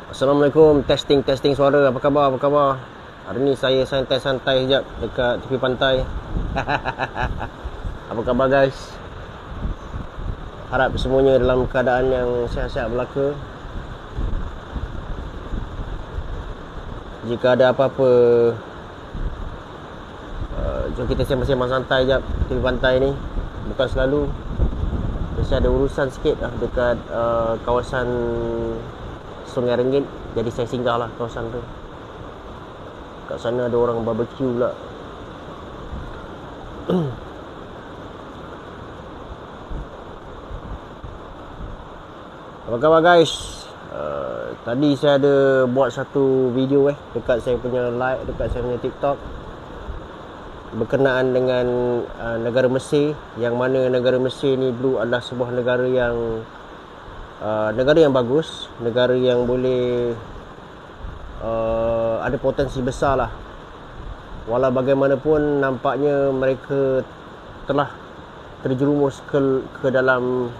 Assalamualaikum, testing suara. Apa khabar? Hari ni saya santai-santai sekejap dekat tepi pantai. Apa khabar guys? Harap semuanya dalam keadaan yang sihat-sihat belaka. Jika ada apa-apa, jom kita sembang-sembang santai sekejap tepi pantai ni. Bukan selalu. Mesti ada urusan sikit lah dekat kawasan Sungai Renggit. Jadi saya singgah lah kawasan tu. Kat sana ada orang barbecue pula. Apa khabar guys? Tadi saya ada buat satu video dekat saya punya live, dekat saya punya TikTok, berkenaan dengan negara Mesir. Yang mana negara Mesir ni dulu adalah sebuah negara yang bagus, negara yang boleh ada potensi besar lah. Walau bagaimanapun nampaknya mereka telah terjerumus ke dalam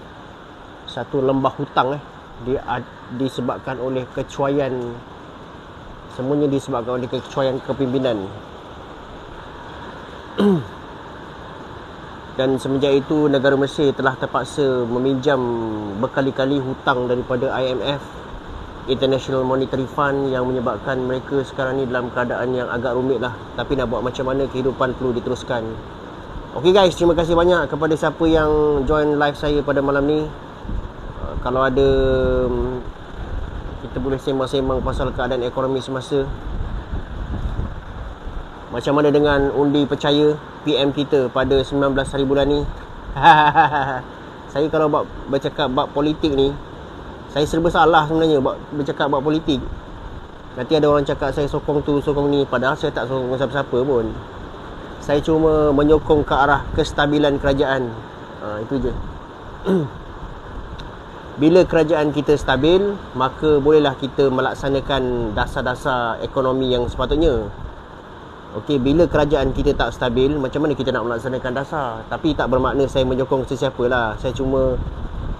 satu lembah hutang disebabkan oleh kecuaian, semuanya disebabkan oleh kecuaian kepimpinan. Dan semenjak itu negara Mesir telah terpaksa meminjam berkali-kali hutang daripada IMF, International Monetary Fund, yang menyebabkan mereka sekarang ni dalam keadaan yang agak rumit lah. Tapi nak buat macam mana, kehidupan perlu diteruskan. Okay guys, terima kasih banyak kepada siapa yang join live saya pada malam ni. Kalau ada, kita boleh sembang-sembang pasal keadaan ekonomi semasa. Macam mana dengan undi percaya PM kita pada 19 hari bulan ni? Saya kalau bercakap bab politik ni, saya serba salah sebenarnya bercakap bab politik. Nanti ada orang cakap saya sokong tu, sokong ni. Padahal saya tak sokong siapa-siapa pun. Saya cuma menyokong ke arah kestabilan kerajaan. Itu je. Bila kerajaan kita stabil, maka bolehlah kita melaksanakan dasar-dasar ekonomi yang sepatutnya. Okey, bila kerajaan kita tak stabil, macam mana kita nak melaksanakan dasar? Tapi tak bermakna saya menyokong sesiapa lah. Saya cuma,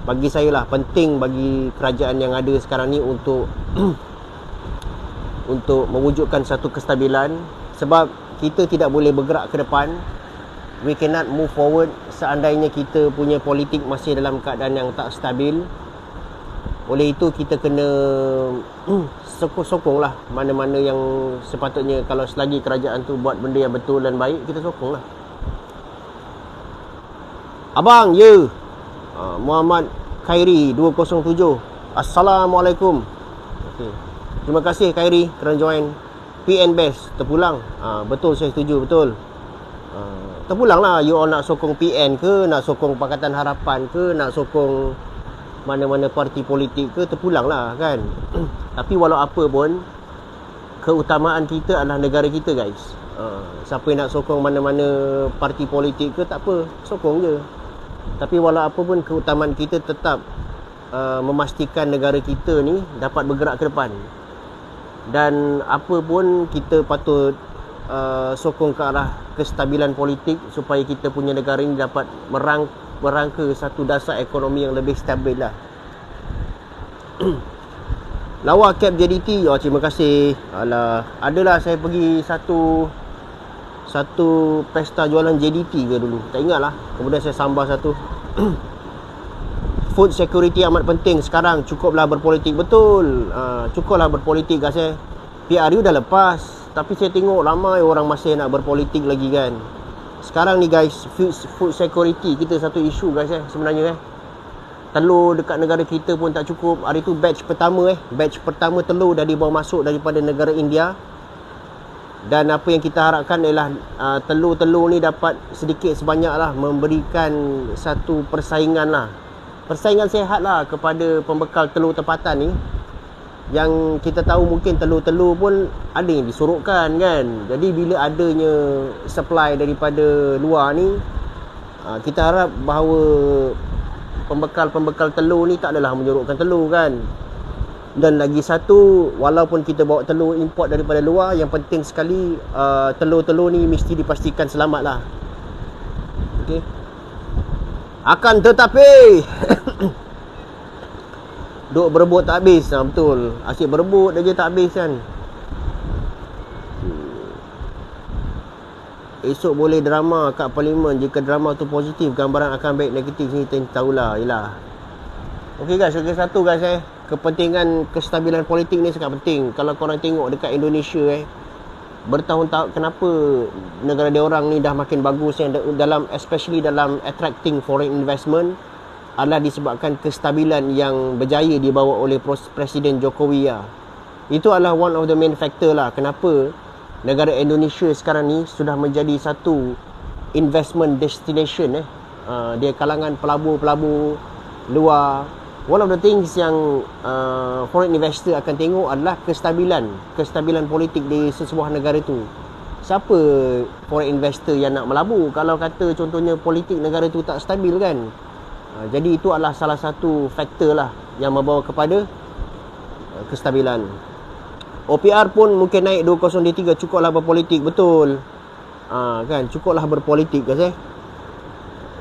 bagi saya lah, penting bagi kerajaan yang ada sekarang ni untuk untuk mewujudkan satu kestabilan. Sebab kita tidak boleh bergerak ke depan, we cannot move forward seandainya kita punya politik masih dalam keadaan yang tak stabil. Oleh itu kita kena sokong lah mana-mana yang sepatutnya. Kalau selagi kerajaan tu buat benda yang betul dan baik, kita sokong lah. Abang, ya. Muhammad Khairi 207. Assalamualaikum. Okay. Terima kasih Khairi kerana join. PN Best terpulang. Betul, saya setuju, betul. Terpulang lah. You all nak sokong PN ke, nak sokong Pakatan Harapan ke, nak sokong mana-mana parti politik ke, terpulang lah kan. Tapi walau apa pun, keutamaan kita adalah negara kita guys. Siapa yang nak sokong mana-mana parti politik ke, tak apa, sokong je. Tapi walau apa pun, keutamaan kita tetap memastikan negara kita ni dapat bergerak ke depan. Dan apa pun kita patut sokong ke arah kestabilan politik, supaya kita punya negara ini dapat merangka satu dasar ekonomi yang lebih stabil lah. Lawa Cap JDT, terima kasih. Alah, adalah saya pergi satu pesta jualan JDT ke dulu, tak ingat lah. Kemudian saya sambar satu. Food security amat penting sekarang. Cukuplah berpolitik. Betul, cukuplah berpolitik guys. PRU dah lepas, tapi saya tengok ramai orang masih nak berpolitik lagi kan. Sekarang ni guys, food security kita satu isu guys sebenarnya. Telur dekat negara kita pun tak cukup. Hari tu batch pertama telur dah dibawa masuk daripada negara India. Dan apa yang kita harapkan ialah telur-telur ni dapat sedikit sebanyak lah memberikan satu persaingan lah, persaingan sehat lah kepada pembekal telur tempatan ni. Yang kita tahu mungkin telur-telur pun ada yang disorokkan kan. Jadi bila adanya supply daripada luar ni, kita harap bahawa pembekal telur ni tak adalah menyorokkan telur kan. Dan lagi satu, walaupun kita bawa telur import daripada luar, yang penting sekali telur-telur ni mesti dipastikan selamat lah. Okey. Akan tetapi Duk berebut tak habis. Betul. Asyik berebut aja tak habis kan. Esok boleh drama kat parlimen. Jika drama tu positif, gambaran akan baik, negatif ni tahulah. Yelah. Okey guys, satu guys kepentingan kestabilan politik ni sangat penting. Kalau korang tengok dekat Indonesia bertahun-tahun, kenapa negara dia orang ni dah makin bagus dalam, especially dalam attracting foreign investment, adalah disebabkan kestabilan yang berjaya dibawa oleh Presiden Jokowi lah. Itu adalah one of the main factor lah kenapa negara Indonesia sekarang ni sudah menjadi satu investment destination dia kalangan pelabur-pelabur luar. One of the things yang foreign investor akan tengok adalah kestabilan politik di sesebuah negara tu. Siapa foreign investor yang nak melabur kalau kata contohnya politik negara tu tak stabil kan? Jadi itu adalah salah satu faktor lah yang membawa kepada kestabilan. OPR pun mungkin naik 2023, cukuplah berpolitik. Betul. Kan, cukuplah berpolitik guys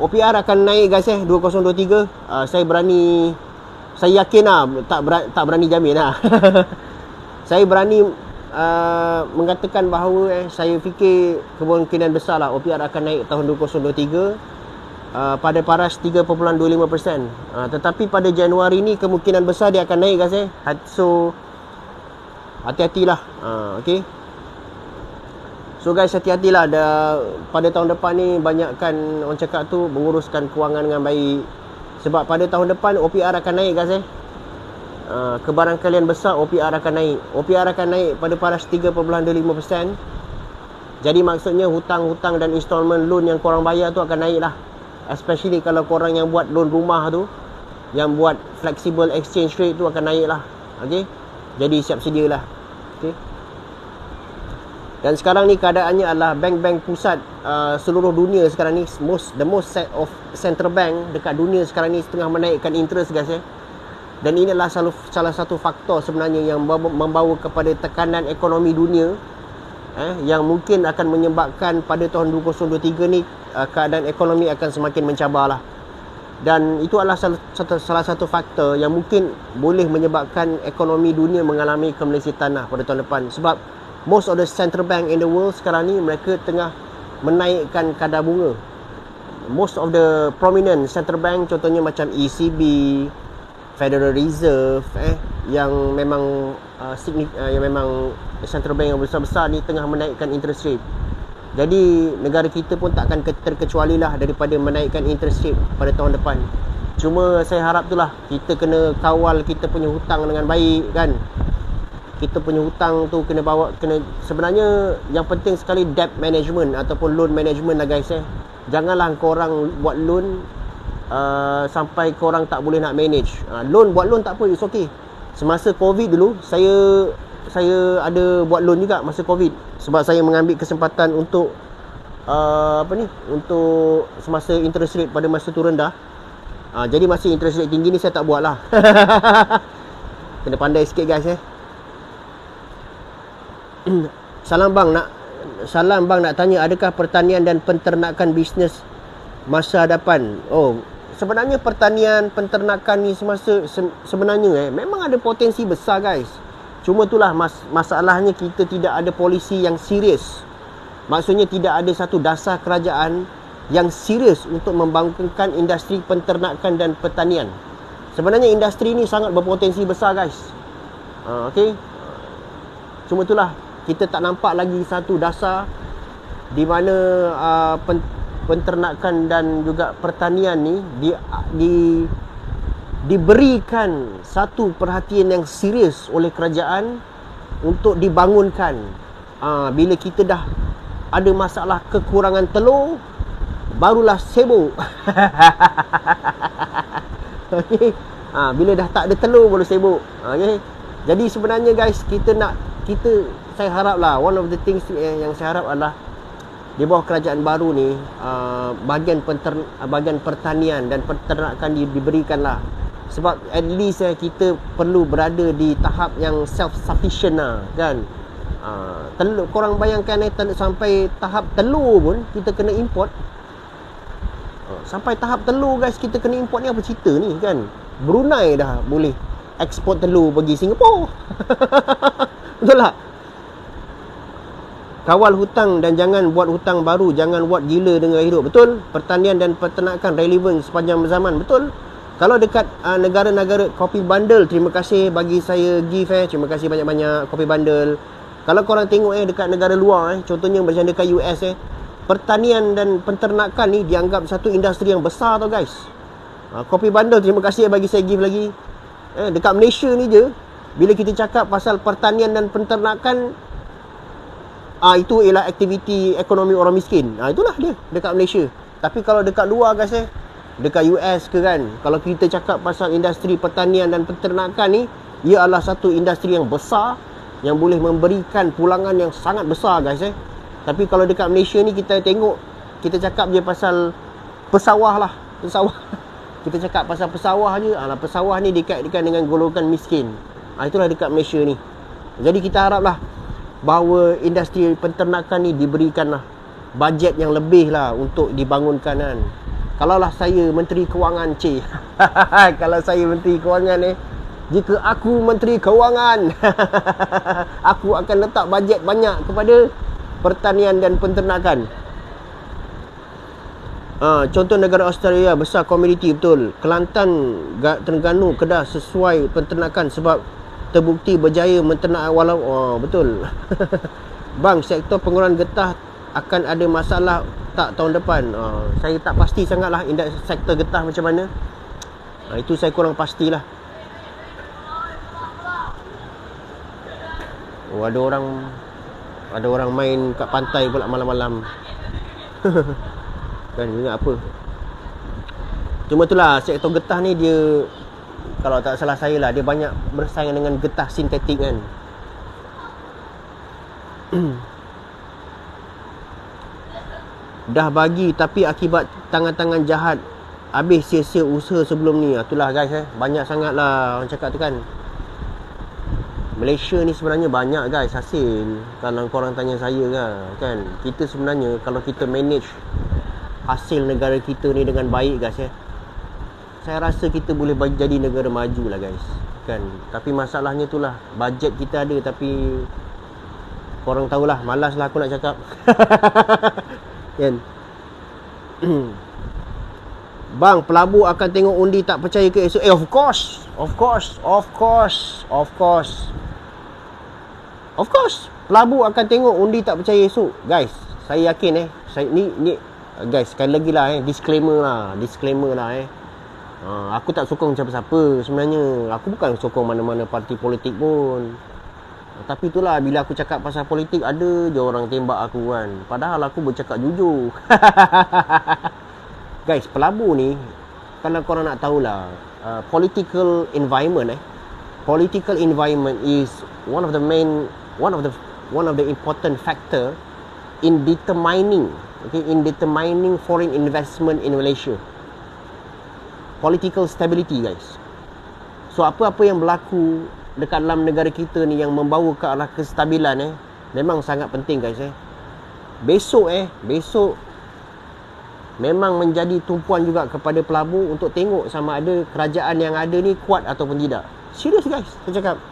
OPR akan naik guys 2023. Saya yakin lah, tak berani jamin lah. Saya berani mengatakan bahawa saya fikir kemungkinan besar lah OPR akan naik tahun 2023 pada paras 3.25%. Tetapi pada Januari ni kemungkinan besar dia akan naik guys so hati-hatilah. Okay. So guys, hati-hatilah. Pada tahun depan ni banyakkan orang cakap tu menguruskan kewangan dengan baik. Sebab pada tahun depan OPR akan naik guys kebarangkalian besar OPR akan naik. OPR akan naik pada paras 3.25%. Jadi maksudnya hutang-hutang dan installment loan yang korang bayar tu akan naik lah. Especially kalau korang yang buat loan rumah tu, yang buat flexible exchange rate tu akan naik lah. Okay. Jadi siap sedia lah. Okay. Dan sekarang ni keadaannya adalah bank-bank pusat seluruh dunia sekarang ni, the most set of central bank dekat dunia sekarang ni tengah menaikkan interest guys Dan ini adalah salah satu faktor sebenarnya yang membawa kepada tekanan ekonomi dunia yang mungkin akan menyebabkan pada tahun 2023 ni keadaan ekonomi akan semakin mencabar lah. Dan itu adalah salah satu faktor yang mungkin boleh menyebabkan ekonomi dunia mengalami kemelisitan lah pada tahun depan. Sebab most of the central bank in the world sekarang ni mereka tengah menaikkan kadar bunga. Most of the prominent central bank, contohnya macam ECB, Federal Reserve yang memang central bank yang besar-besar ni tengah menaikkan interest rate. Jadi negara kita pun takkan terkecuali lah daripada menaikkan interest rate pada tahun depan. Cuma saya harap tu lah, kita kena kawal kita punya hutang dengan baik kan. Kita punya hutang tu kena sebenarnya yang penting sekali debt management ataupun loan management lah guys Janganlah korang buat loan sampai korang tak boleh nak manage. Buat loan tak apa, it's okay. Semasa Covid dulu saya ada buat loan juga masa Covid. Sebab saya mengambil kesempatan untuk untuk semasa interest rate pada masa tu rendah. Jadi masa interest rate tinggi ni saya tak buat lah. Kena pandai sikit guys Salam bang, nak tanya, adakah pertanian dan penternakan bisnes masa hadapan? Sebenarnya pertanian, penternakan ni sebenarnya memang ada potensi besar guys. Cuma itulah masalahnya kita tidak ada polisi yang serius. Maksudnya tidak ada satu dasar kerajaan yang serius untuk membangunkan industri penternakan dan pertanian. Sebenarnya industri ni sangat berpotensi besar guys. Okay. Cuma itulah kita tak nampak lagi satu dasar di mana penternakan dan juga pertanian ni diberikan satu perhatian yang serius oleh kerajaan untuk dibangunkan. Bila kita dah ada masalah kekurangan telur, barulah sibuk. Okay. Bila dah tak ada telur baru sibuk. Okay. Jadi sebenarnya guys, saya harap lah, one of the things yang saya harap adalah di bawah kerajaan baru ni bahagian pertanian dan peternakan diberikan lah. Sebab at least kita perlu berada di tahap yang self-sufficient lah kan. Telur, korang bayangkan sampai tahap telur pun kita kena import. Sampai tahap telur guys kita kena import ni apa cerita ni kan. Brunei dah boleh ekspor telur pergi Singapura. Betul tak? Kawal hutang dan jangan buat hutang baru, jangan buat gila dengan hidup. Betul? Pertanian dan peternakan relevan sepanjang zaman. Betul? Kalau dekat negara-negara kopi bundle, terima kasih bagi saya gift terima kasih banyak-banyak kopi bundle. Kalau korang tengok dekat negara luar contohnya macam dekat US pertanian dan peternakan ni dianggap satu industri yang besar tau guys. Kopi bundle terima kasih bagi saya gift lagi. Dekat Malaysia ni je bila kita cakap pasal pertanian dan peternakan, itu ialah aktiviti ekonomi orang miskin. Itulah dia dekat Malaysia. Tapi kalau dekat luar guys dekat US ke kan, kalau kita cakap pasal industri pertanian dan peternakan ni, ia adalah satu industri yang besar yang boleh memberikan pulangan yang sangat besar guys Tapi kalau dekat Malaysia ni kita tengok, kita cakap je pasal pesawah lah, pesawah. Kita cakap pasal pesawah je, pesawah ni dikaitkan dengan golongan miskin. Itulah dekat Malaysia ni. Jadi kita haraplah bahawa industri peternakan ni diberikanlah bajet yang lebih lah untuk dibangunkan kan. Kalaulah saya Menteri Kewangan kalau saya Menteri Kewangan jika aku Menteri Kewangan aku akan letak bajet banyak kepada pertanian dan peternakan. Contoh negara Australia besar komuniti betul. Kelantan, Terengganu, Kedah sesuai peternakan sebab terbukti berjaya menternak walau betul. Bang, sektor pengurahan getah akan ada masalah tak tahun depan? Saya tak pasti sangatlah sektor getah macam mana. Itu saya kurang pastilah. Ada orang main kat pantai pula malam-malam. Kan ingat apa? Cuma itulah sektor getah ni dia, kalau tak salah saya lah, dia banyak bersaing dengan getah sintetik kan. Dah bagi tapi akibat tangan-tangan jahat habis sia-sia usaha sebelum ni. Itulah guys banyak sangat lah orang cakap tu kan. Malaysia ni sebenarnya banyak guys hasil. Kalau korang tanya saya kan, kita sebenarnya kalau kita manage hasil negara kita ni dengan baik guys saya rasa kita boleh jadi negara maju lah guys kan. Tapi masalahnya tu lah, bajet kita ada tapi korang tahulah, malas lah aku nak cakap. Kan? Bang, pelabur akan tengok undi tak percaya ke esok? Of course. Pelabur akan tengok undi tak percaya esok. Guys, saya yakin ni guys, sekali lagi lah disclaimer lah aku tak sokong siapa-siapa sebenarnya. Aku bukan sokong mana-mana parti politik pun. Tapi itulah, bila aku cakap pasal politik, ada je orang tembak aku kan. Padahal aku bercakap jujur. Guys, pelabur ni, kalau korang nak tahulah, political environment is one of the important factor in determining foreign investment in Malaysia. Political stability guys. So apa-apa yang berlaku dekat dalam negara kita ni yang membawa ke arah kestabilan memang sangat penting guys Besok memang menjadi tumpuan juga kepada pelabur untuk tengok sama ada kerajaan yang ada ni kuat ataupun tidak. Serius guys, saya cakap.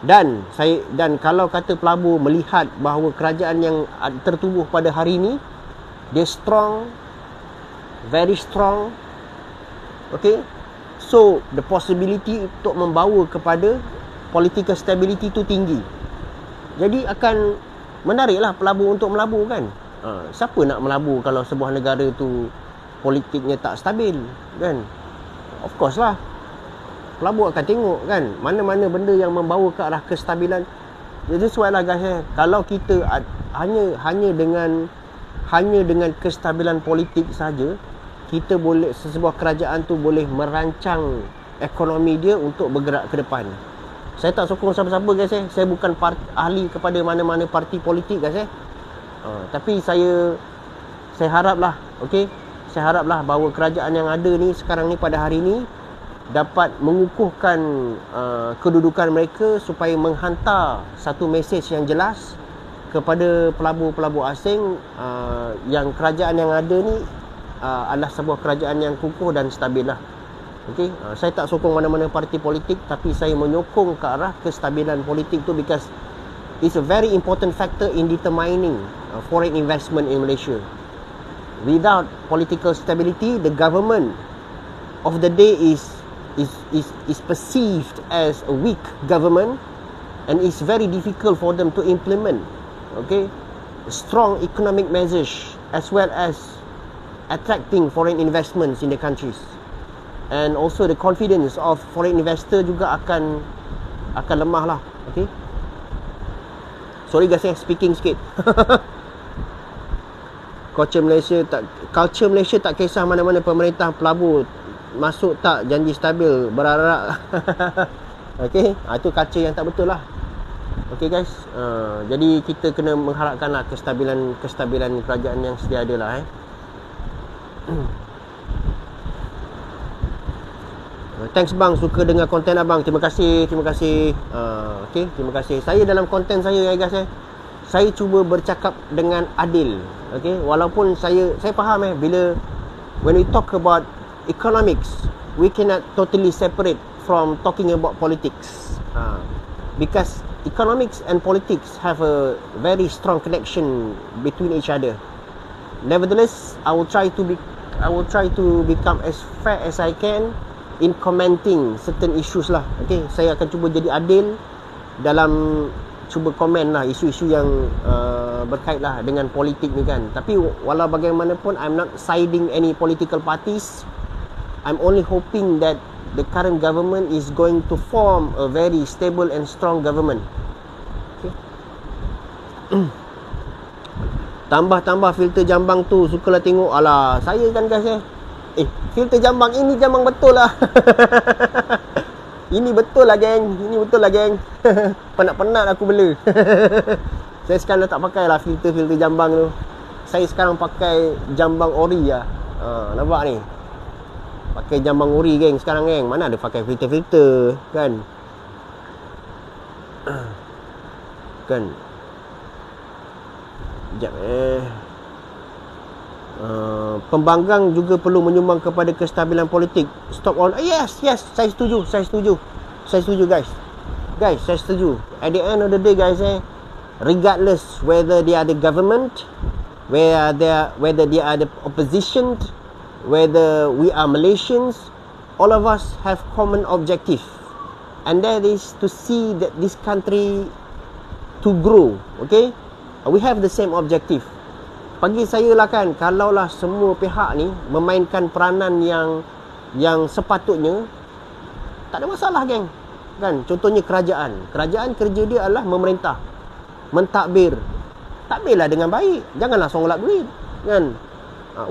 Dan kalau kata pelabur melihat bahawa kerajaan yang tertubuh pada hari ini dia strong, very strong, okay, so the possibility untuk membawa kepada political stability tu tinggi. Jadi akan menariklah pelabur untuk melabur kan. Siapa nak melabur kalau sebuah negara tu politiknya tak stabil kan? Of course lah, pelabur akan tengok kan mana-mana benda yang membawa ke arah kestabilan. Jadi sesuailah guys kalau kita hanya dengan kestabilan politik saja, kita boleh, sebuah kerajaan tu boleh merancang ekonomi dia untuk bergerak ke depan. Saya tak sokong siapa-siapa guys Saya bukan ahli kepada mana-mana parti politik guys tapi saya haraplah, okey, saya haraplah bahawa kerajaan yang ada ni sekarang ni pada hari ni dapat mengukuhkan kedudukan mereka supaya menghantar satu mesej yang jelas kepada pelabur-pelabur asing yang kerajaan yang ada ni adalah sebuah kerajaan yang kukuh dan stabil lah. Okay, saya tak sokong mana-mana parti politik, tapi saya menyokong ke arah kestabilan politik tu, because it's a very important factor in determining foreign investment in Malaysia. Without political stability, the government of the day is perceived as a weak government, and it's very difficult for them to implement, okay, strong economic measures as well as attracting foreign investments in the countries. And also the confidence of foreign investor juga akan lemah lah. Okay, sorry guys, speaking sikit. Culture Malaysia tak kisah mana-mana pemerintah pelabur, masuk tak janji stabil, berarak. Okay, itu culture yang tak betul lah. Okay guys, jadi kita kena mengharapkan lah kestabilan kerajaan yang sedia ada lah. Thanks bang, suka dengar konten abang. Terima kasih. Okay, terima kasih. Saya dalam konten saya guys, saya cuba bercakap dengan adil. Okay, walaupun saya faham bila when we talk about economics, we cannot totally separate from talking about politics. Because economics and politics have a very strong connection between each other. Nevertheless, I will try to become as fair as I can in commenting certain issues lah. Okay, saya akan cuba jadi adil dalam cuba komen lah isu-isu yang berkait lah dengan politik ni kan. Tapi walau bagaimanapun, I'm not siding any political parties. I'm only hoping that the current government is going to form a very stable and strong government. Okay. Tambah filter jambang tu, sukalah tengok. Alah, saya kan guys filter jambang ini jambang betul lah. Ini betul lah geng. Penat-penat aku bela. Saya sekarang dah tak pakai lah filter jambang tu. Saya sekarang pakai jambang ori lah. Nampak ni, pakai jambang ori geng sekarang geng. Mana ada pakai filter kan. Kan. Sekejap pembanggang juga perlu menyumbang kepada kestabilan politik. Stop all. Yes, saya setuju guys, saya setuju. At the end of the day guys, regardless whether they are the government, whether they are the opposition, whether we are Malaysians, all of us have common objective, and that is to see that this country to grow. Okay, we have the same objective. Bagi saya lah kan, kalaulah semua pihak ni memainkan peranan yang sepatutnya, tak ada masalah geng kan. Contohnya kerajaan kerja dia adalah memerintah, mentadbir. Tadbirlah dengan baik, janganlah songlak duit kan.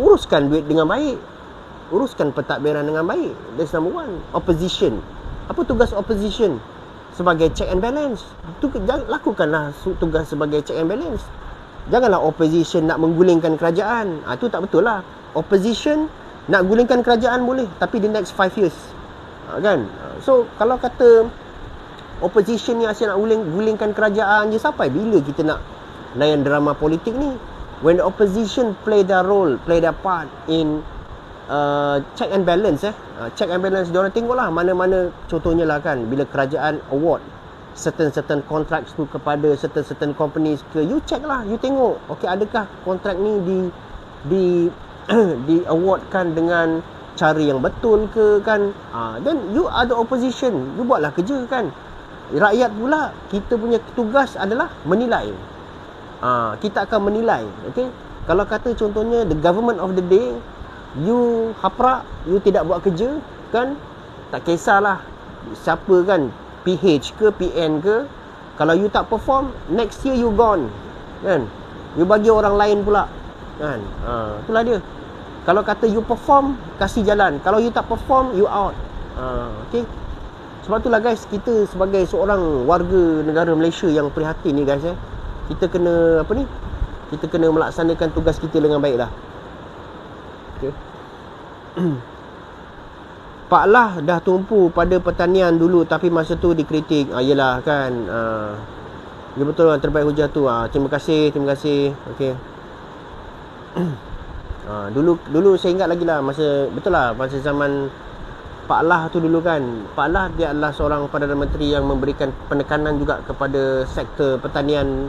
Uruskan duit dengan baik, uruskan pentadbiran dengan baik. That's number one. Opposition, apa tugas opposition? Sebagai check and balance. Lakukanlah tugas sebagai check and balance. Janganlah opposition nak menggulingkan kerajaan. Itu tak betul lah. Opposition nak gulingkan kerajaan boleh, tapi the next 5 years kan. So kalau kata opposition ni asyik nak gulingkan kerajaan je, sampai bila kita nak layan drama politik ni? When the opposition play their role, play their part in check and balance, check and balance, diorang tengoklah mana-mana. Contohnya lah kan, bila kerajaan award certain contracts tu kepada certain companies ke, you check lah, you tengok, okay, adakah kontrak ni di awardkan dengan cara yang betul ke kan. Then you are the opposition, you buatlah kerja kan. Rakyat pula, kita punya tugas adalah menilai. Kita akan menilai. Okay, kalau kata contohnya the government of the day, you haprak, you tidak buat kerja kan, tak kisahlah siapa kan, PH ke PN ke, kalau you tak perform, next year you gone kan. You bagi orang lain pula kan. Itulah dia. Kalau kata you perform, kasih jalan. Kalau you tak perform, you out. Okay. Sebab itulah guys, kita sebagai seorang warga negara Malaysia yang prihatin ni guys, kita kena kita kena melaksanakan tugas kita dengan baik lah. Okay. Pak Lah dah tumpu pada pertanian dulu, tapi masa tu dikritik. Yelah kan. Ya betul lah, terbaik hujah tu. Terima kasih. Okay. Dulu saya ingat lagi lah, masa zaman Pak Lah tu dulu kan. Pak Lah dia adalah seorang Perdana Menteri yang memberikan penekanan juga kepada sektor pertanian.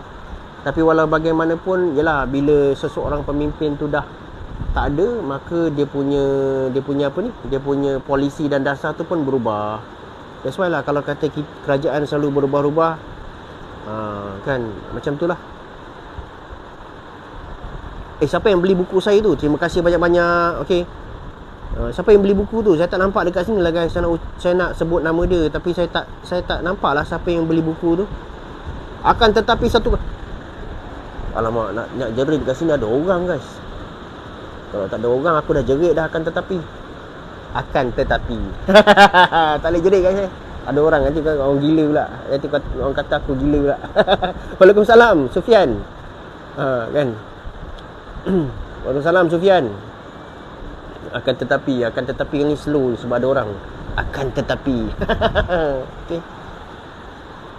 Tapi walau bagaimanapun, yalah, bila seseorang pemimpin tu dah tak ada, maka dia punya apa ni? Dia punya polisi dan dasar tu pun berubah. That's why lah kalau kata kerajaan selalu berubah-ubah, kan macam tu lah. Siapa yang beli buku saya tu? Terima kasih banyak-banyak. Okey. Siapa yang beli buku tu? Saya tak nampak dekat sini lah guys. Saya nak sebut nama dia, tapi saya tak nampak lah siapa yang beli buku tu. Akan tetapi satu, alamak, nak jerit dekat sini ada orang guys. Kalau tak ada orang aku dah jerit dah. Akan tetapi tak boleh jerit guys. Ada orang nanti kan orang gila pula. Nanti orang kata aku gila pula. Waalaikumsalam Sufian. Kan. Waalaikumsalam Sufian. Akan tetapi ni slow sebab ada orang. Akan tetapi.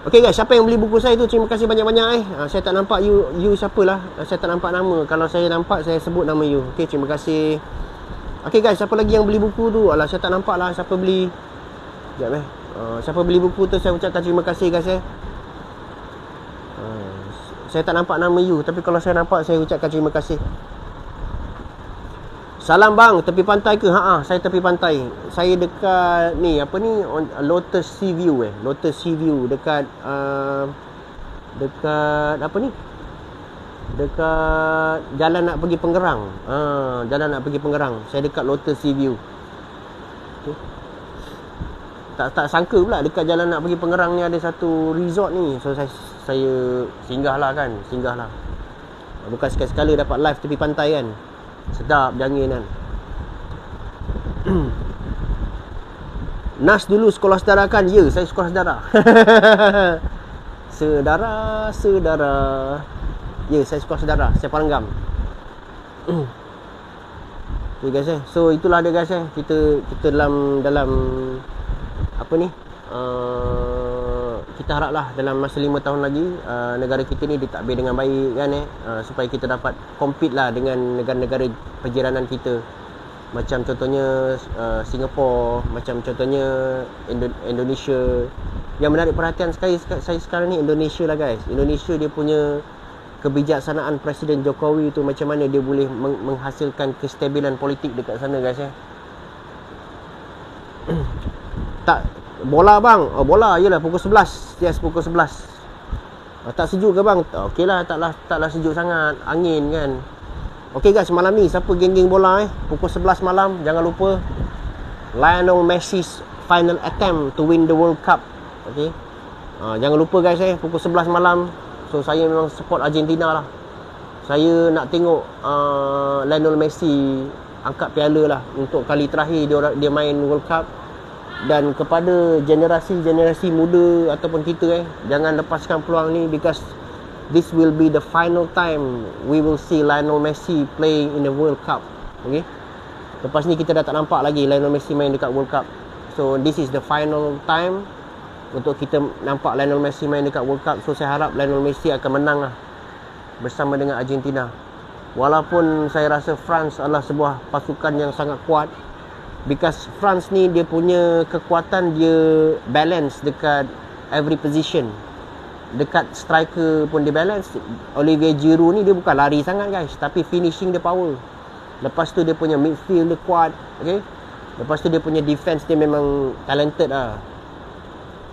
Okey guys, siapa yang beli buku saya tu, terima kasih banyak-banyak. Saya tak nampak you siapalah. Saya tak nampak nama. Kalau saya nampak, saya sebut nama you. Okey, terima kasih. Okey guys, siapa lagi yang beli buku tu? Alah, saya tak nampak lah siapa beli. Sekejap siapa beli buku tu, saya ucapkan terima kasih guys. Saya tak nampak nama you, tapi kalau saya nampak, saya ucapkan terima kasih. Salam bang, tepi pantai ke? Saya tepi pantai. Saya dekat ni, apa ni, Lotus Sea View Lotus Sea View dekat apa ni? Dekat jalan nak pergi Pengerang. Jalan nak pergi Pengerang. Saya dekat Lotus Sea View. Okay. Tak sangka pula dekat jalan nak pergi Pengerang ni ada satu resort ni. So saya singgah lah. Bukan sekali-sekala dapat live tepi pantai kan. Sedap dia angin kan. Nas dulu sekolah sedara kan? Ya, saya sekolah sedara. Sedara. Ya, saya sekolah sedara. Saya Paranggam. Okay guys So itulah dia guys Kita dalam apa ni? Kita haraplah dalam masa 5 tahun lagi negara kita ni ditadbir dengan baik kan supaya kita dapat compete lah dengan negara-negara perjiranan kita. Macam contohnya Singapura, macam contohnya Indonesia. Yang menarik perhatian saya sekarang ni Indonesia lah guys. Indonesia dia punya kebijaksanaan Presiden Jokowi tu, macam mana dia boleh menghasilkan kestabilan politik dekat sana guys Tak bola bang. Bola yelah pukul 11. Yes, pukul 11. Tak sejuk ke bang? Okeylah, taklah sejuk sangat. Angin kan. Okey guys, malam ni siapa geng-geng bola pukul 11 malam, jangan lupa Lionel Messi's final attempt to win the World Cup. Okey. Jangan lupa guys pukul 11 malam. So saya memang support Argentina lah. Saya nak tengok Lionel Messi angkat piala lah untuk kali terakhir dia main World Cup. Dan kepada generasi muda ataupun kita jangan lepaskan peluang ni, because this will be the final time we will see Lionel Messi playing in the World Cup. Okay. Lepas ni kita dah tak nampak lagi Lionel Messi main dekat World Cup. So this is the final time untuk kita nampak Lionel Messi main dekat World Cup. So saya harap Lionel Messi akan menang lah bersama dengan Argentina. Walaupun saya rasa France adalah sebuah pasukan yang sangat kuat, because France ni dia punya kekuatan, dia balance dekat every position. Dekat striker pun dia balance. Olivier Giroud ni dia bukan lari sangat guys, tapi finishing dia power. Lepas tu dia punya midfield dia kuat. Okay. Lepas tu dia punya defense dia memang talented lah.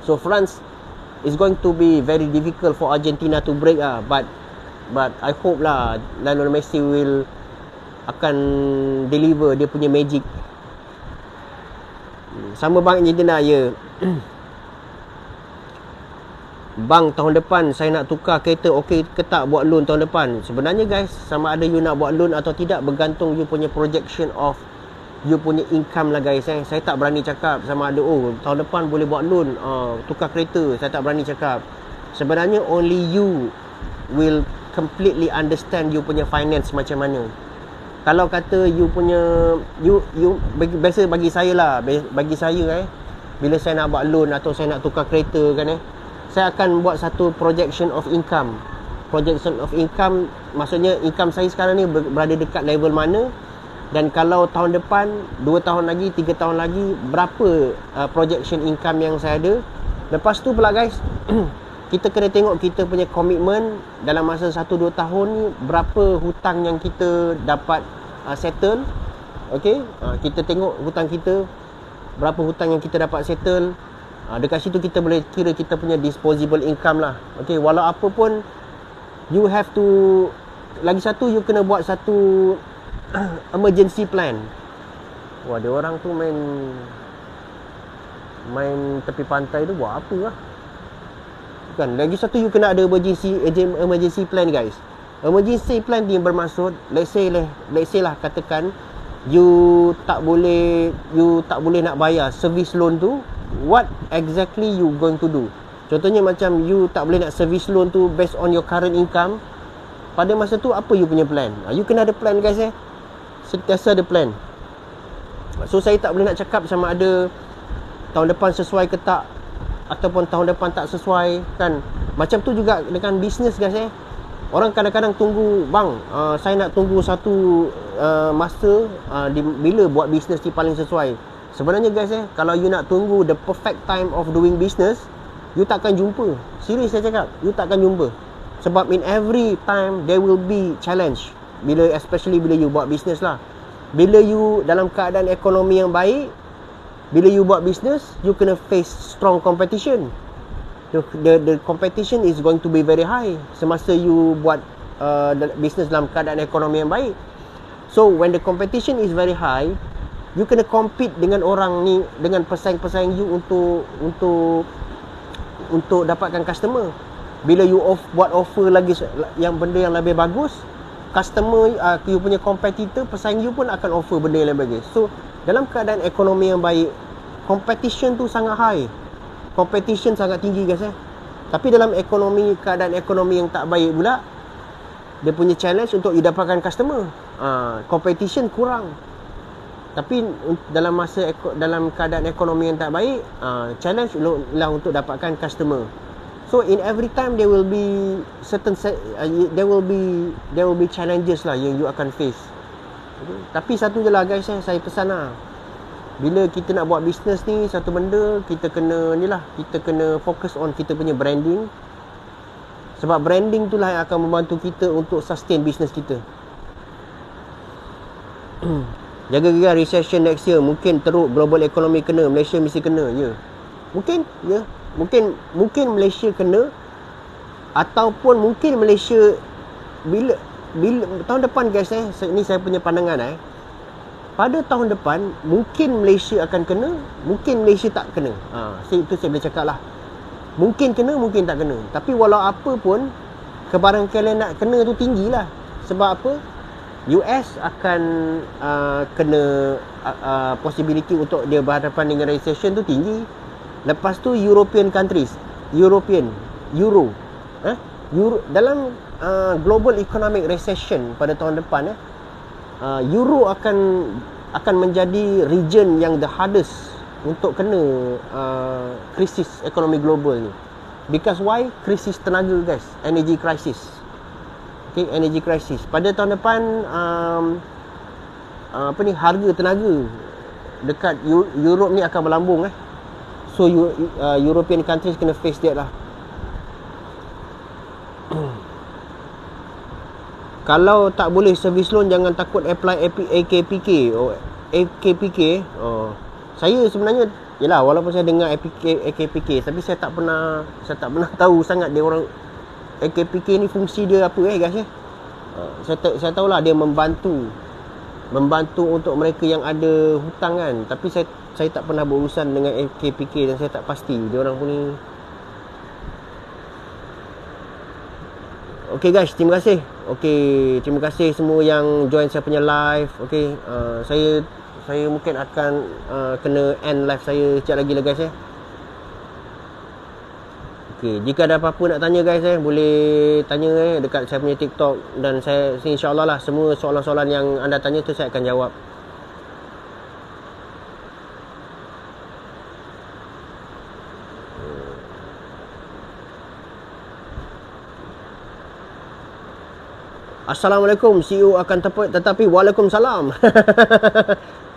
So France is going to be very difficult for Argentina to break lah. But I hope lah Lionel Messi akan deliver dia punya magic. Sama bang Argentina ya. Bang, tahun depan saya nak tukar kereta, okey ke tak buat loan tahun depan? Sebenarnya guys, sama ada you nak buat loan atau tidak bergantung you punya projection of you punya income lah guys. Saya tak berani cakap sama ada tahun depan boleh buat loan, tukar kereta. Saya tak berani cakap. Sebenarnya only you will completely understand you punya finance macam mana. Kalau kata you punya you biasa bagi saya lah, bagi saya bila saya nak buat loan atau saya nak tukar kereta kan saya akan buat satu projection of income. Projection of income maksudnya income saya sekarang ni berada dekat level mana, Dan kalau tahun depan, 2 tahun lagi, 3 tahun lagi, berapa projection income yang saya ada. Lepas tu pula guys, kita kena tengok kita punya komitmen dalam masa 1-2 tahun ni, berapa hutang yang kita dapat settle. Okay, kita tengok hutang kita, berapa hutang yang kita dapat settle. Dekat situ kita boleh kira kita punya disposable income lah. Okay, walau apa pun, you have to, lagi satu, you kena buat satu emergency plan. Wah, dia orang tu main tepi pantai tu buat apa lah. Kan, lagi satu, you kena ada emergency plan guys. Emergency plan ni bermaksud, let's say lah, katakan you tak boleh nak bayar service loan tu, what exactly you going to do? Contohnya macam you tak boleh nak service loan tu based on your current income. Pada masa tu, apa you punya plan? You kena ada plan guys sentiasa ada plan. So saya tak boleh nak cakap sama ada tahun depan sesuai ke tak, ataupun tahun depan tak sesuai kan. Macam tu juga dengan bisnes guys Orang kadang-kadang tunggu, bang, saya nak tunggu satu masa bila buat bisnes ni paling sesuai. Sebenarnya guys kalau you nak tunggu the perfect time of doing business, you takkan jumpa. Serius saya cakap, you takkan jumpa. Sebab in every time there will be challenge. Especially bila you buat business lah. Bila you dalam keadaan ekonomi yang baik, bila you buat business, you kena face strong competition. The competition is going to be very high semasa you buat business dalam keadaan ekonomi yang baik. So when the competition is very high, you kena compete dengan orang ni, dengan pesaing-pesaing you untuk dapatkan customer. Bila you buat offer lagi yang benda yang lebih bagus, customer you punya competitor, pesaing you pun akan offer benda yang lebih bagus. So dalam keadaan ekonomi yang baik, competition tu sangat high, competition sangat tinggi guys Tapi dalam keadaan ekonomi yang tak baik pula, dia punya challenge untuk you dapatkan customer, competition kurang. Tapi dalam keadaan ekonomi yang tak baik, challenge lah untuk dapatkan customer. So in every time there will be there will be challenges lah yang you akan face. Okay. Tapi satu je lah guys saya pesan lah, bila kita nak buat bisnes ni, satu benda kita kena fokus on kita punya branding. Sebab branding tu lah yang akan membantu kita untuk sustain bisnes kita. Jaga-jaga recession next year, mungkin teruk global economy kena, Malaysia mesti kena. Mungkin Malaysia kena, ataupun mungkin Malaysia bila tahun depan guys ni saya punya pandangan pada tahun depan mungkin Malaysia akan kena, mungkin Malaysia tak kena. Itu saya boleh cakap lah, mungkin kena, mungkin tak kena. Tapi walau apa pun, kebarangkalian nak kena tu tinggi lah. Sebab apa? US akan kena possibility untuk dia berhadapan dengan recession tu tinggi. Lepas tu European countries, Euro dalam global economic recession pada tahun depan Euro akan menjadi region yang the hardest untuk kena krisis ekonomi global ni. Because why? Krisis tenaga guys, energy crisis. Okay, energy crisis. Pada tahun depan harga tenaga dekat Europe ni akan melambung So European countries kena face that lah. Kalau tak boleh service loan, jangan takut apply AKPK. AKPK. Saya sebenarnya, yelah, walaupun saya dengar AKPK, tapi saya tak pernah tahu sangat dia orang AKPK ni fungsi dia apa guys Saya tahulah dia membantu untuk mereka yang ada hutang kan. Tapi saya tak pernah berurusan dengan AKPK dan saya tak pasti dia orang pun ni. Okay guys, terima kasih. Okay, terima kasih semua yang join saya punya live. Okay, saya mungkin akan kena end live saya sekejap lagi lah guys Okay, jika ada apa-apa nak tanya guys boleh tanya dekat saya punya TikTok, dan saya insyaAllah lah semua soalan-soalan yang anda tanya tu saya akan jawab. Assalamualaikum, CEO akan tetapi Waalaikumsalam.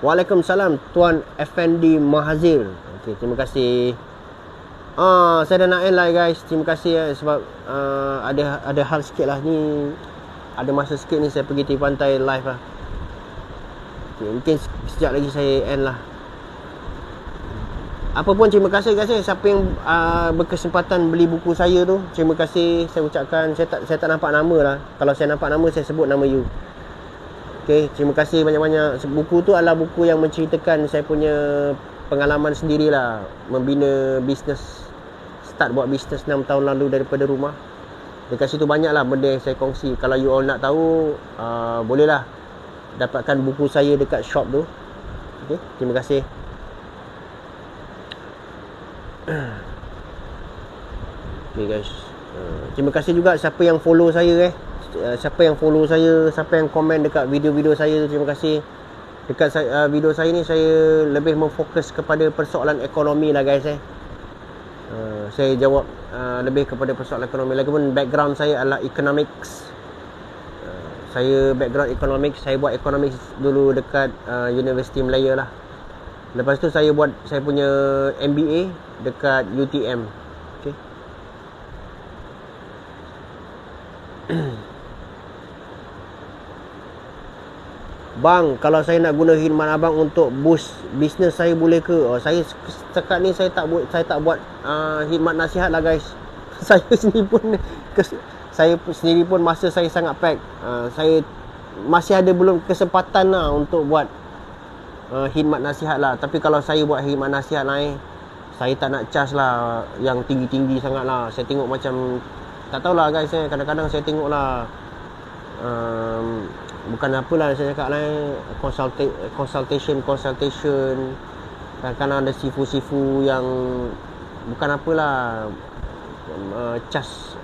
Waalaikumsalam Tuan Effendi Mahazir. Okey, terima kasih. Saya dah nak end lah guys. Terima kasih sebab ada hal sikit lah ni. Ada masa sikit ni saya pergi tepi pantai live lah. Okay, mungkin sekejap lagi saya end lah. Apa pun terima kasih guys. Siapa yang berkesempatan beli buku saya tu, terima kasih saya ucapkan. Saya tak nampak nama lah. Kalau saya nampak nama, saya sebut nama you. Okay, terima kasih banyak-banyak. Buku tu adalah buku yang menceritakan saya punya pengalaman sendirilah membina bisnes. Start buat bisnes 6 tahun lalu daripada rumah. Dekat situ banyak lah benda yang saya kongsi. Kalau you all nak tahu, bolehlah dapatkan buku saya dekat shop tu. Okay, terima kasih. Okay guys, terima kasih juga siapa yang follow saya siapa yang follow saya, siapa yang komen dekat video-video saya tu, terima kasih. Dekat video saya ni saya lebih memfokus kepada persoalan ekonomi lah guys. Saya jawab lebih kepada persoalan ekonomi. Lagipun background saya adalah economics. Saya background economics. Saya buat economics dulu dekat Universiti Malaya lah. Lepas tu saya punya MBA dekat UTM. Okay. Bang, kalau saya nak guna khidmat abang untuk boost bisnes saya boleh ke? Saya setakat ni saya tak buat khidmat nasihat lah guys. Saya sendiri pun masa saya sangat pack. Saya masih ada belum kesempatan lah untuk buat khidmat nasihat lah. Tapi kalau saya buat khidmat nasihat lah saya tak nak charge lah yang tinggi-tinggi sangat lah. Saya tengok macam, tak tahulah guys, kadang-kadang saya tengok lah bukan apalah saya cakap lah, consultation. Kadang-kadang ada sifu-sifu yang bukan apalah, charge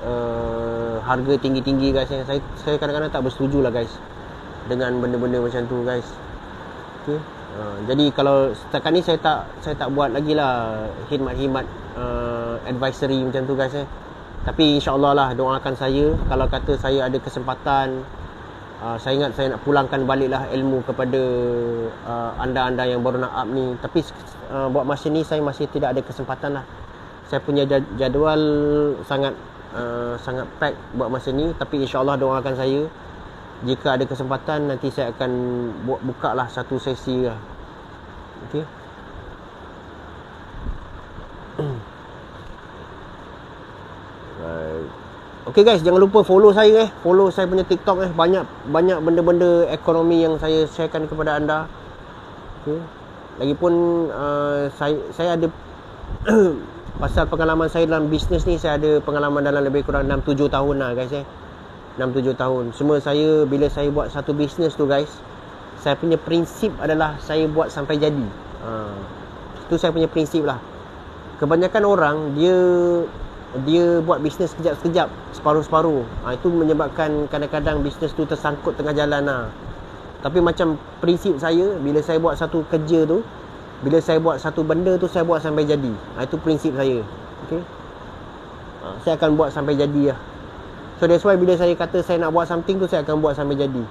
harga tinggi-tinggi guys. Saya kadang-kadang tak bersetuju lah guys dengan benda-benda macam tu guys. Okay. Jadi kalau setakat ni saya tak buat lagi lah khidmat advisory macam tu guys. Tapi insyaAllah lah, doakan saya. Kalau kata saya ada kesempatan, saya ingat saya nak pulangkan baliklah ilmu kepada anda-anda yang baru nak up ni. Tapi buat masa ni saya masih tidak ada kesempatan lah. Saya punya jadual sangat pack buat masa ni. Tapi insyaAllah doakan saya. Jika ada kesempatan, nanti saya akan buka lah satu sesi lah. Okay. Okay guys, jangan lupa follow saya follow saya punya TikTok banyak benda-benda ekonomi yang saya sharekan kepada anda. Okay. Lagipun saya ada pasal pengalaman saya dalam bisnes ni, saya ada pengalaman dalam lebih kurang 6-7 tahun lah guys. 6-7 tahun. Semua saya, bila saya buat satu bisnes tu guys, saya punya prinsip adalah saya buat sampai jadi. Itu saya punya prinsip lah. Kebanyakan orang dia buat bisnes sekejap-sekejap, separuh-separuh. Itu menyebabkan kadang-kadang bisnes tu tersangkut tengah jalan lah. Tapi macam prinsip saya, bila saya buat satu kerja tu, bila saya buat satu benda tu, saya buat sampai jadi. Itu prinsip saya. Okay? Saya akan buat sampai jadi lah. So that's why bila saya kata saya nak buat something tu, saya akan buat sampai jadi.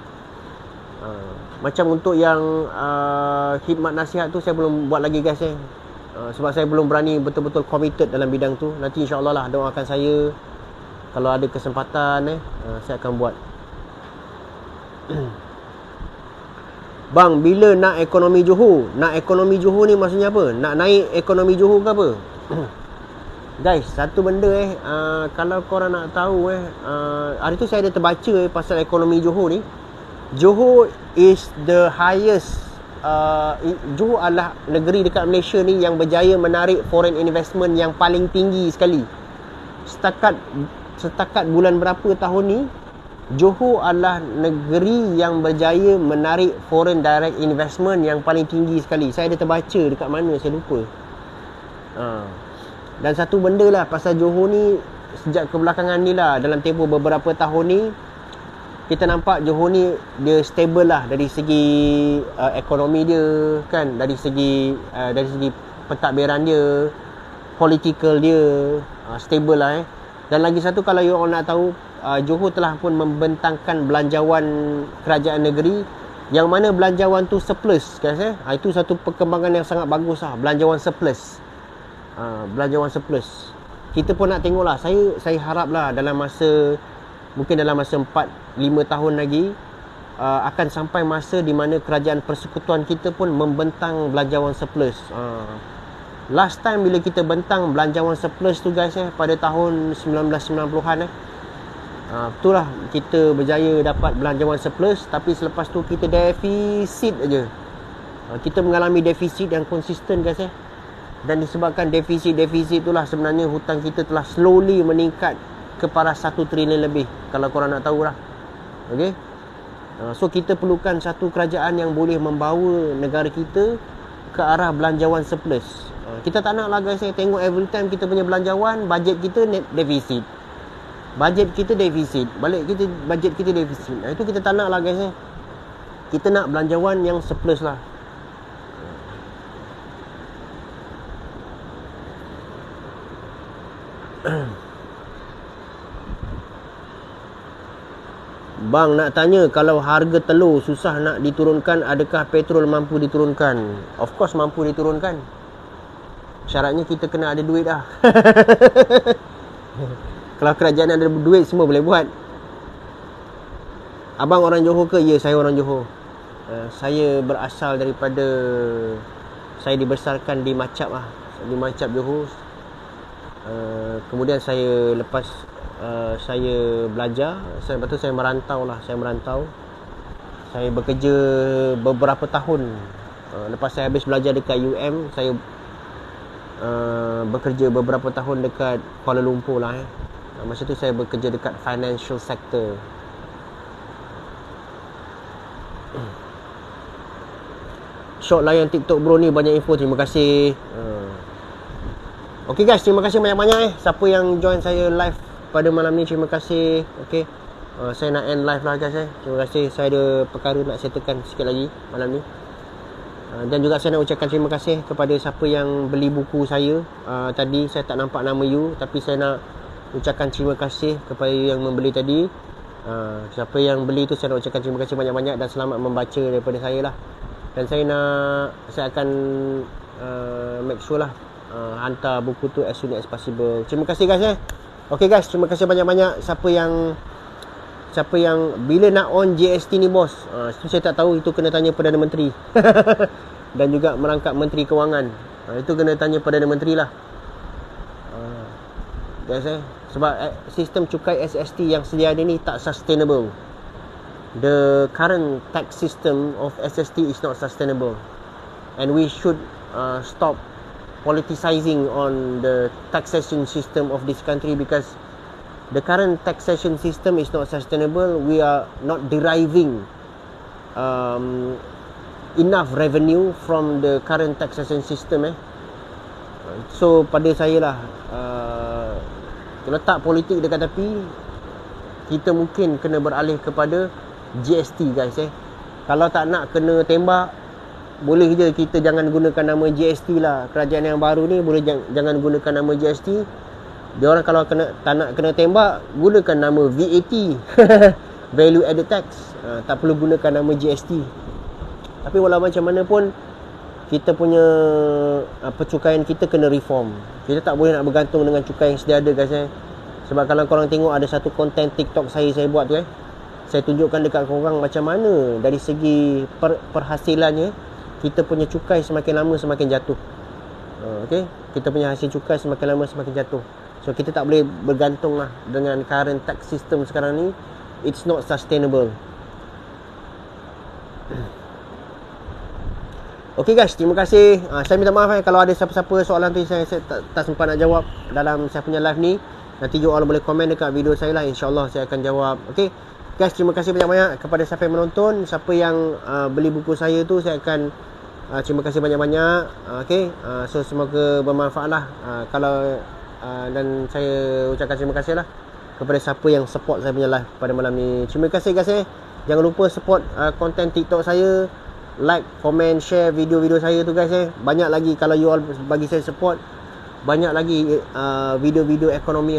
Macam untuk yang khidmat nasihat tu, saya belum buat lagi guys. Sebab saya belum berani betul-betul committed dalam bidang tu. Nanti insyaAllah lah, doakan saya. Kalau ada kesempatan saya akan buat. Bang, bila nak ekonomi Johor? Nak ekonomi Johor ni maksudnya apa? Nak naik ekonomi Johor ke apa? Guys, satu benda kalau korang nak tahu hari tu saya ada terbaca pasal ekonomi Johor ni. Johor is the highest Johor adalah negeri dekat Malaysia ni yang berjaya menarik foreign investment yang paling tinggi sekali. Setakat bulan berapa tahun ni, Johor adalah negeri yang berjaya menarik foreign direct investment yang paling tinggi sekali. Saya ada terbaca dekat mana, saya lupa. Dan satu benda lah pasal Johor ni, sejak kebelakangan ni lah, dalam tempoh beberapa tahun ni, kita nampak Johor ni dia stable lah dari segi ekonomi dia kan, dari segi pentadbiran dia, political dia stable lah Dan lagi satu, kalau you all nak tahu, Johor telah pun membentangkan belanjawan kerajaan negeri, yang mana belanjawan tu surplus, guys. Itu satu perkembangan yang sangat bagus lah, belanjawan surplus. Belanjawan surplus. Kita pun nak tengok lah. Saya harap lah mungkin dalam masa 4-5 tahun lagi, akan sampai masa di mana kerajaan persekutuan kita pun membentang belanjawan surplus. Last time bila kita bentang belanjawan surplus tu, guys, pada tahun 1990-an, itulah kita berjaya dapat belanjawan surplus. Tapi selepas tu kita defisit aja. Kita mengalami defisit yang konsisten, guys. Dan disebabkan defisit itulah sebenarnya hutang kita telah slowly meningkat kepada 1 trilion lebih, kalau korang nak tahu lah. Okay? So kita perlukan satu kerajaan yang boleh membawa negara kita ke arah belanjawan surplus. Kita tak nak lah, guys, tengok every time kita punya belanjawan, bajet kita net defisit. Bajet kita defisit, bajet kita defisit. Itu kita tak nak lah, guys. Kita nak belanjawan yang surplus lah. Bang, nak tanya, kalau harga telur susah nak diturunkan, adakah petrol mampu diturunkan? Of course mampu diturunkan. Syaratnya kita kena ada duit dah. Kalau kerajaan ada duit, semua boleh buat. Abang orang Johor ke? Ya, saya orang Johor. Saya berasal daripada, saya dibesarkan di Macap lah. Di Macap, Johor. Kemudian saya lepas saya belajar, lepas tu saya merantau. Saya bekerja beberapa tahun. Lepas saya habis belajar dekat UM, saya bekerja beberapa tahun dekat Kuala Lumpur lah. Masa tu saya bekerja dekat financial sector. Short layan TikTok bro ni, banyak info, terima kasih. Okay guys, terima kasih banyak-banyak siapa yang join saya live pada malam ni, terima kasih. Okay, saya nak end live lah, guys. Terima kasih, saya ada perkara nak settlekan sikit lagi malam ni. Dan juga saya nak ucapkan terima kasih kepada siapa yang beli buku saya. Tadi saya tak nampak nama you, tapi saya nak ucapkan terima kasih kepada you yang membeli tadi. Siapa yang beli tu, saya nak ucapkan terima kasih banyak-banyak dan selamat membaca daripada saya lah. Dan saya akan make sure lah hantar buku tu as soon as possible. Terima kasih, guys. Okay guys, terima kasih banyak-banyak. Siapa yang bila nak on GST ni, bos, itu saya tak tahu. Itu kena tanya Perdana Menteri. Dan juga merangkap Menteri Kewangan. Itu kena tanya Perdana Menteri lah, guys. Sebab sistem cukai SST yang sedia ada ni tak sustainable. The current tax system of SST is not sustainable, and we should stop politicizing on the taxation system of this country, because the current taxation system is not sustainable. We are not deriving enough revenue from the current taxation system. So pada saya lah, letak politik dekat tepi, kita mungkin kena beralih kepada GST, guys. Kalau tak nak kena tembak, boleh je kita jangan gunakan nama GST lah. Kerajaan yang baru ni boleh jangan gunakan nama GST. Dia orang kalau tak nak kena tembak, gunakan nama VAT. Value added tax. Tak perlu gunakan nama GST. Tapi walau macam mana pun, kita punya percukaian kita kena reform. Kita tak boleh nak bergantung dengan cukai yang sedia ada, guys. Sebab kalau korang tengok ada satu konten TikTok saya buat tu, saya tunjukkan dekat korang macam mana dari segi perhasilannya, kita punya cukai semakin lama semakin jatuh. Okay? Kita punya hasil cukai semakin lama semakin jatuh. So kita tak boleh bergantung lah dengan current tax system sekarang ni. It's not sustainable. Okay guys, terima kasih. Saya minta maaf kalau ada siapa-siapa soalan tu saya tak sempat nak jawab dalam saya punya live ni. Nanti you all boleh komen dekat video saya lah, InsyaAllah saya akan jawab. Okay guys, terima kasih banyak-banyak kepada siapa yang menonton. Siapa yang beli buku saya tu, saya akan terima kasih banyak-banyak. Okay, so semoga bermanfaat lah. Dan saya ucapkan terima kasih lah kepada siapa yang support saya punya live pada malam ni. Terima kasih guys. Jangan lupa support konten TikTok saya, like, komen, share video-video saya tu guys. Banyak lagi kalau you all bagi saya support, banyak lagi video-video ekonomi yang